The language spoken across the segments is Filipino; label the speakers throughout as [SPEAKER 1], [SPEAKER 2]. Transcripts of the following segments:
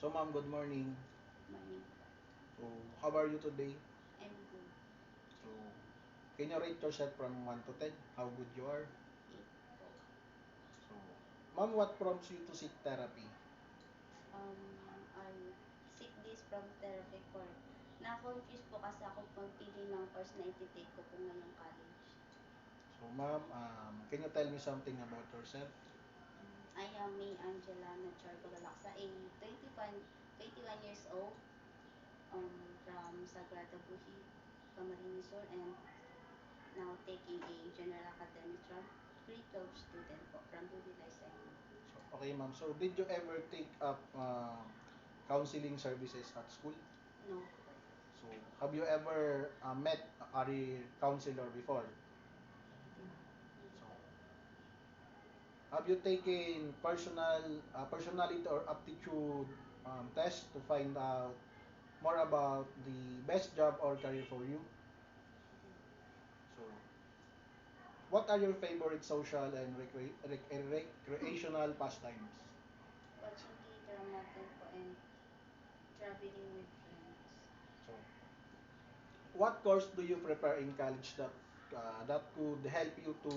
[SPEAKER 1] So, ma'am, good morning.
[SPEAKER 2] Morning po.
[SPEAKER 1] So, how are you today?
[SPEAKER 2] I'm good.
[SPEAKER 1] So, can you rate yourself from 1 to 10? How good you are?
[SPEAKER 2] 8 po.
[SPEAKER 1] So, ma'am, what prompts you to seek therapy?
[SPEAKER 2] I seek this from therapy for na-confuse po kasi ako pagpili ng course na iti-take ko po ngayong college.
[SPEAKER 1] So, ma'am, can you tell me something about yourself?
[SPEAKER 2] I am May Angela Nachor Bagalaksa, a 21 years old, from Sagrada Buhi, Camarines Sur, and now taking a General Academic from grade 12 student po from Buhi Lyceum.
[SPEAKER 1] So, okay, ma'am. So, did you ever take up counseling services at school?
[SPEAKER 2] No po.
[SPEAKER 1] So, have you ever met a career counselor before?
[SPEAKER 2] Hindi
[SPEAKER 1] So,
[SPEAKER 2] po.
[SPEAKER 1] have you taken personality or aptitude test to find out more about the best job or career for you? So, what are your favorite social and recreational pastimes?
[SPEAKER 2] Watching K-drama din po and traveling with friends.
[SPEAKER 1] So, what course do you prepare in college that could help you to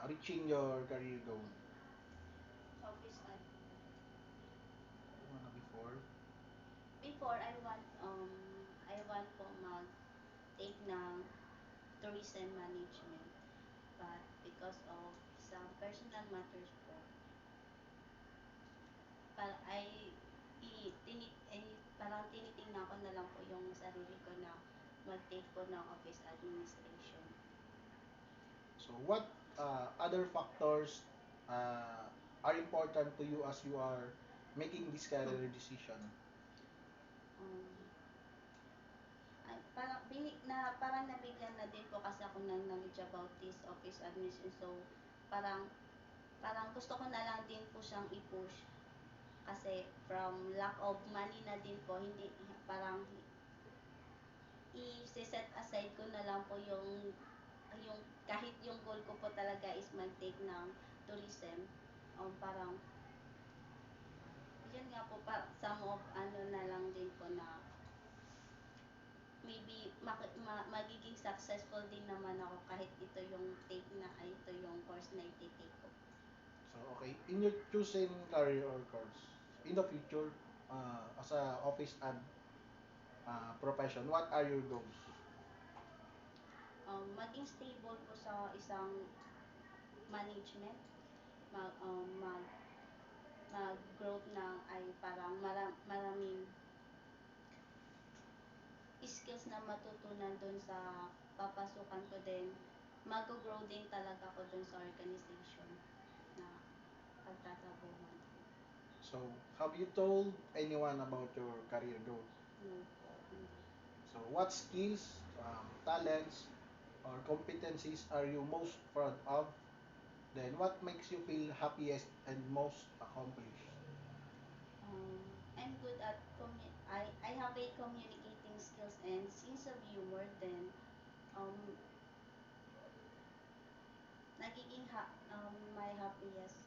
[SPEAKER 1] reaching your career goal?
[SPEAKER 2] Office admin.
[SPEAKER 1] Ano before?
[SPEAKER 2] Before I want po mag-take ng tourism management. But because of some personal matters po, para ay parang tinitingnan ko na lang po yung sarili ko na mag-take po ng office administration.
[SPEAKER 1] So, what other factors are important to you as you are making this career decision?
[SPEAKER 2] Um, parang nabigyan na din po kasi ako ng knowledge about this office administration. So, parang parang gusto ko na lang din po siyang i-push kasi from lack of money na din po, hindi parang i-set aside ko na lang po yung kahit yung goal ko po talaga is mag-take ng tourism. Parang yun nga po, some of ano na lang din po na maybe magiging successful din naman ako kahit ito yung course na iti-take ko.
[SPEAKER 1] So, okay, in your choosing career or course, in the future, as a office and profession, what are your goals?
[SPEAKER 2] Maging stable po sa isang management, mag, um, mag, mag-growth ng ay parang maraming skills na matutunan doon sa papasukan ko din. Mag-grow din talaga ako doon sa organization na pagtatrabuhan ko.
[SPEAKER 1] So, have you told anyone about your career goal?
[SPEAKER 2] No po, hindi.
[SPEAKER 1] So, what skills, talents, or competencies are you most proud of? Then, what makes you feel happiest and most accomplished?
[SPEAKER 2] Um, I'm good at I have a communicating skills and sense of humor. Then um, my happiest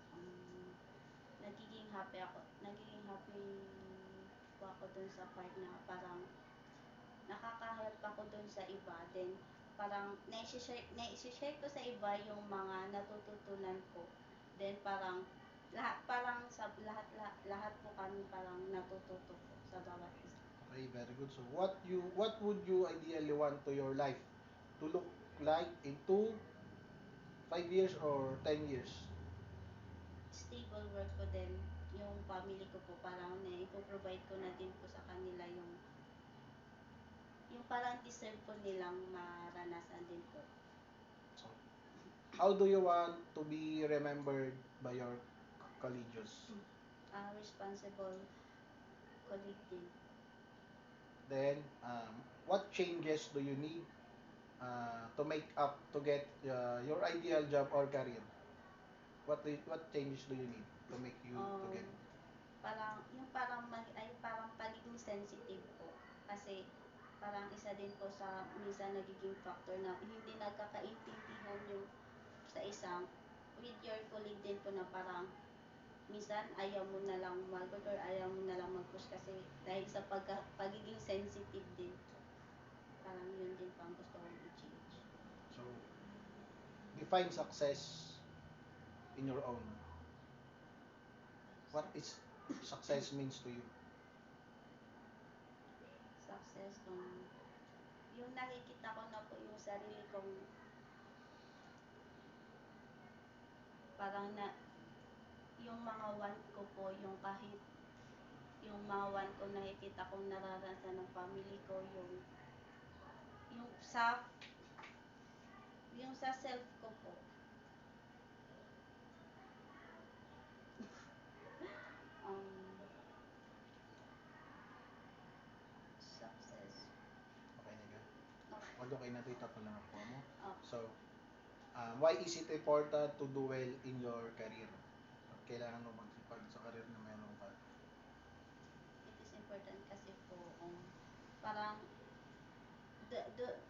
[SPEAKER 2] nagiging happy po ako dun sa part na parang nakaka-help ako dun sa iba. Then parang naisi-share ko sa iba yung mga natututunan ko. Then parang sa lahat po kami parang natututo po sa bawat isa.
[SPEAKER 1] Okay, very good. So, what would you ideally want to your life to look like in 5 years or 10 years?
[SPEAKER 2] Stable work ko din yung family ko po, parang na-provide ko na din po sa kanila yung parang deserve po nilang maranasan din po.
[SPEAKER 1] So, how do you want to be remembered by your colleagues?
[SPEAKER 2] Responsible colleague din.
[SPEAKER 1] Then, what changes do you need to make up to get your ideal job or career? What changes do you need to make you to
[SPEAKER 2] Um,
[SPEAKER 1] get?
[SPEAKER 2] parang pagiging sensitive po. Kasi parang isa din po sa minsan nagiging factor na hindi nagkakaintindihan yung sa isang with your colleague din po na parang minsan ayaw mo na lang mag-work or ayaw mo na lang mag-push kasi dahil sa pagiging sensitive din. Parang yun din pang gusto kong i-change.
[SPEAKER 1] So, define success in your own. What is success means to you?
[SPEAKER 2] Success yung nakikita ko na po yung sarili kong parang na yung mga want ko po, yung kahit yung mga want ko nakikita kong nararanasan ng family ko, yung sa yung sa self ko po. um, Success.
[SPEAKER 1] Okay na ka?
[SPEAKER 2] Okay.
[SPEAKER 1] Although kayo natin ito lang ako mo.
[SPEAKER 2] Okay.
[SPEAKER 1] So, why is it important to do well in your career? At kailangan mo magsipag sa career na meron ka.
[SPEAKER 2] It is important kasi po parang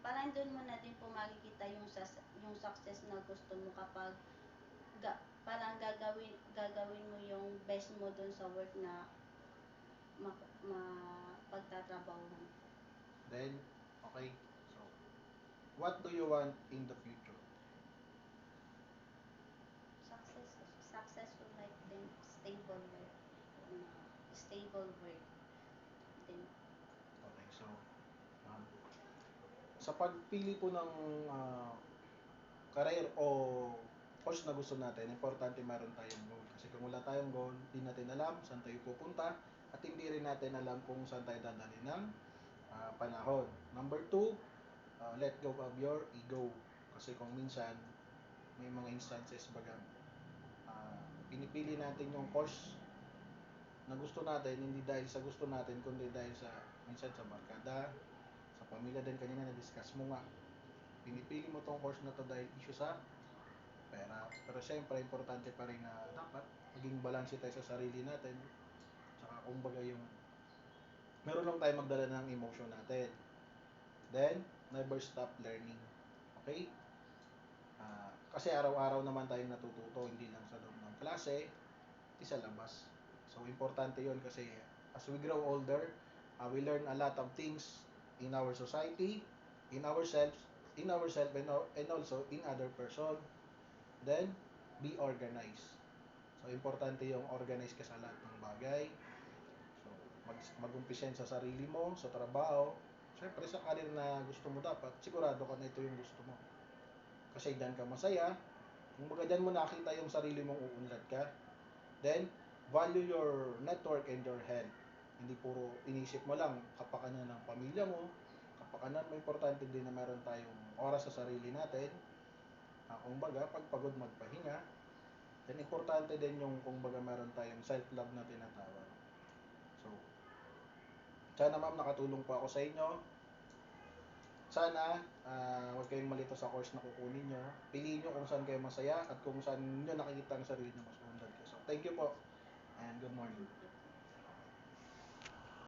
[SPEAKER 2] parang doon mo na din po makikita yung success na gusto mo kapag parang gagawin mo yung best mo doon sa work na pagtatrabaho mo.
[SPEAKER 1] Then, okay. So, what do you want in the future?
[SPEAKER 2] Successful life din, stable life, na stable work din.
[SPEAKER 1] Okay, so, um, sa pagpili po ng career o course na gusto natin, importante meron tayong goal. Kasi kung wala tayong goal, hindi natin alam saan tayo pupunta at hindi rin natin alam kung saan tayo dadali ng panahon. Number 2, let go of your ego. Kasi kung minsan, may mga instances baga, pinipili natin yung course na gusto natin, hindi dahil sa gusto natin, kundi dahil sa, minsan sa barkada, sa pamilya din kanina na-discuss mo nga. Pinipili mo tong course na to dahil issue sa pera. Pero syempre, importante pa rin na dapat maging balanse tayo sa sarili natin. Tsaka kumbaga yung meron lang tayo magdala ng emotion natin. Then, never stop learning. Okay? Kasi araw-araw naman tayong natututo, hindi lang sa loob ng klase, hindi sa labas. So, importante yon kasi as we grow older, we learn a lot of things in our society, in ourselves, and also in other person. Then, be organized. So, importante yung organize ka sa lahat ng bagay. So, mag-umpisa sa sarili mo, sa trabaho. Siyempre, sa karir na gusto mo dapat, sigurado ka na ito yung gusto mo. Kasi dyan ka masaya. Kung baga dyan mo nakita yung sarili mong uunlad ka. Then, value your network and your health. Hindi puro inisip mo lang kapakanan ng pamilya mo. Kapakanan mo, importante din na meron tayong oras sa sarili natin. Kung baga, pag pagod magpahinga. Then, importante din yung kung baga meron tayong self-love na tinatawag. So, sana ma'am nakatulong po ako sa inyo. Sana huwag kayong malito sa course na kukunin nyo. Piliin nyo kung saan kayo masaya at kung saan nyo nakikita ang sarili nyo mas unlad kayo. So, thank you po and good morning.